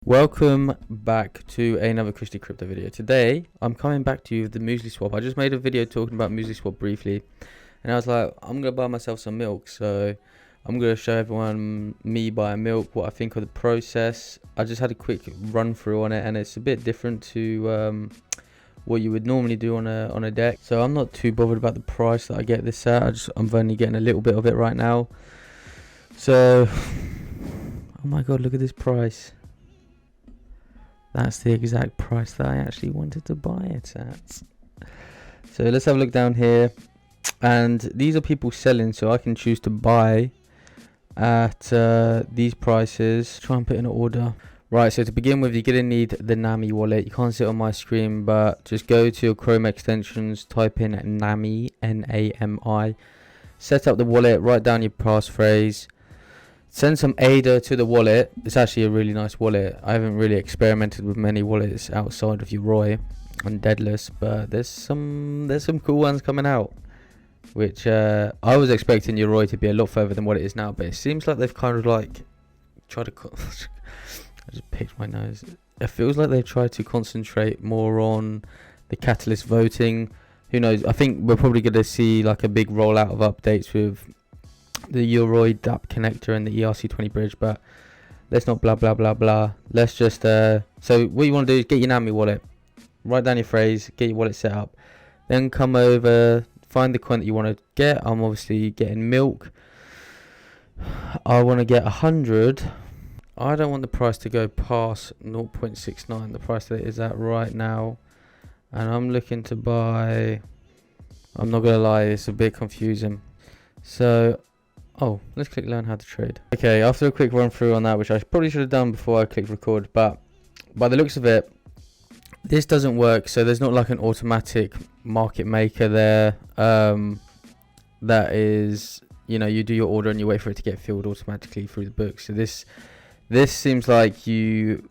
Welcome back to another Christy Crypto video. Today, I'm coming back to you with the Muesli swap. I just made a video talking about Muesli swap briefly, and I was like, I'm going to buy myself some milk. So I'm going to show everyone me buying milk, what I think of the process. I just had a quick run through on it, and it's a bit different to what you would normally do on a deck. So I'm not too bothered about the price that I get this at. I'm only getting a little bit of it right now. So, oh my god, look at this price. That's the exact price that I actually wanted to buy it at. So let's have a look down here. And these are people selling, so I can choose to buy at these prices. Try and put in an order. Right, so to begin with, you're going to need the NAMI wallet. You can't see it on my screen, but just go to your Chrome extensions, type in NAMI, N-A-M-I. Set up the wallet, write down your passphrase. Send some ADA to the wallet. It's actually a really nice wallet. I haven't really experimented with many wallets outside of Yoroi and Deadless, but there's some cool ones coming out, which I was expecting Yoroi to be a lot further than what it is now, but it seems like they've kind of like tried to I just picked my nose. It feels like they've tried to concentrate more on the catalyst voting. Who knows? I think we're probably going to see like a big rollout of updates with the Yoroi DAP connector and the ERC20 bridge, but let's not blah blah blah blah. Let's just so what you want to do is get your NAMI wallet, write down your phrase, get your wallet set up, then come over, find the coin that you want to get. I'm obviously getting milk. I want to get 100. I don't want the price to go past 0.69, the price that it is at right now, and I'm looking to buy. I'm not gonna lie, it's a bit confusing. So oh, let's click learn how to trade. Okay, after a quick run through on that, which I probably should have done before I clicked record, but by the looks of it, this doesn't work. So there's not like an automatic market maker there. That is, you know, you do your order and you wait for it to get filled automatically through the book. So this seems like you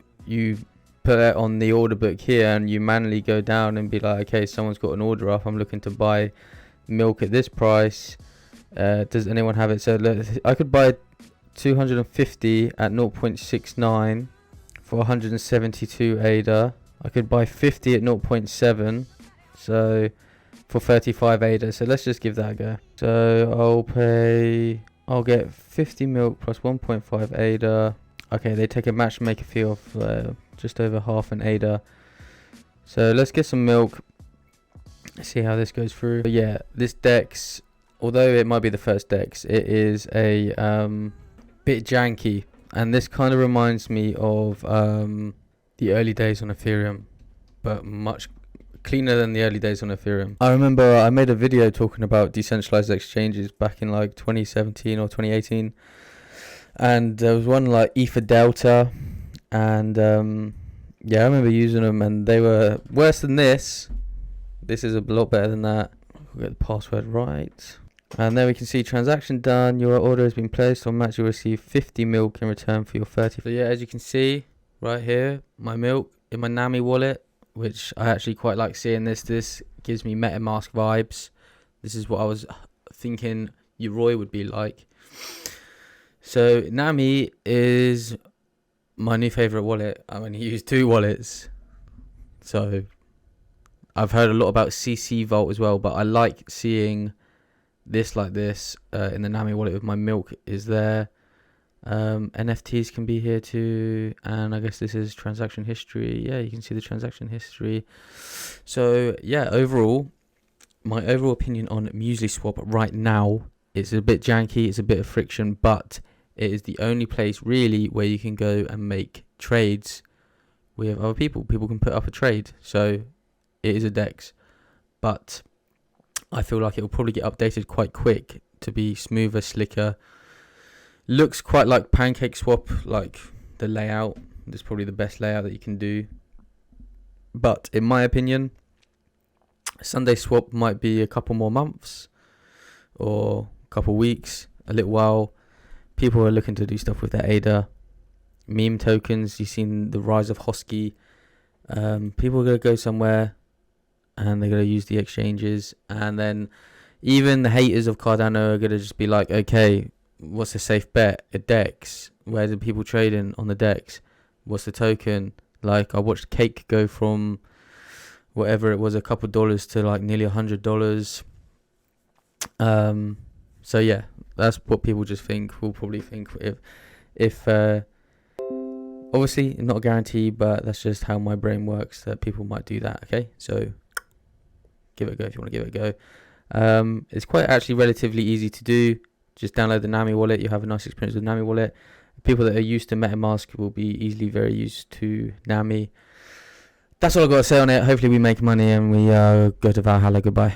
put it on the order book here and you manually go down and be like, okay, someone's got an order up. I'm looking to buy milk at this price. Does anyone have it? So I could buy 250 at 0.69 for 172 ADA. I could buy 50 at 0.7, so for 35 ADA. So let's just give that a go. So I'll get 50 milk plus 1.5 ADA. Okay, they take a matchmaker fee of just over half an ADA. So let's get some milk. Let's see how this goes through. But yeah, this DEX, although it might be the first DEX, it is a bit janky, and this kind of reminds me of the early days on Ethereum, but much cleaner than the early days on Ethereum. I remember I made a video talking about decentralized exchanges back in like 2017 or 2018, and there was one like Ether Delta, and yeah, I remember using them, and they were worse than this. This is a lot better than that. We'll get the password right. And there we can see transaction done. Your order has been placed on match. You'll receive 50 milk in return for your 30. So yeah, as you can see right here, my milk in my NAMI wallet, which I actually quite like seeing this. This gives me MetaMask vibes. This is what I was thinking Yoroi would be like. So NAMI is my new favorite wallet. I only use 2 wallets. So I've heard a lot about CC Vault as well, but I like seeing this like this in the NAMI wallet with my milk is there. NFTs can be here too, and I guess this is transaction history. Yeah, you can see the transaction history. So yeah, overall, my overall opinion on Muesli swap right now, it's a bit janky, it's a bit of friction, but it is the only place really where you can go and make trades with other people. People can put up a trade, so it is a DEX, but I feel like it will probably get updated quite quick to be smoother, slicker. Looks quite like Pancake Swap, like the layout. It's probably the best layout that you can do. But in my opinion, Sunday Swap might be a couple more months or a couple weeks, a little while. People are looking to do stuff with their ADA. Meme tokens, you've seen the rise of Hosky. People are going to go somewhere and they're going to use the exchanges, and then even the haters of Cardano are going to just be like, okay, what's a safe bet? A DEX. Where do people trade in on the DEX? what's the token? Like, I watched cake go from whatever it was, a couple dollars to like nearly $100. So yeah, that's what people just think. Will probably think if obviously not a guarantee, but that's just how my brain works, that people might do that. Okay, so give it a go if you want to give it a go. It's quite actually relatively easy to do. Just download the Nami wallet. You have a nice experience with Nami wallet. People that are used to MetaMask will be easily very used to Nami. That's all I've got to say on it. Hopefully we make money and we go to Valhalla. Goodbye.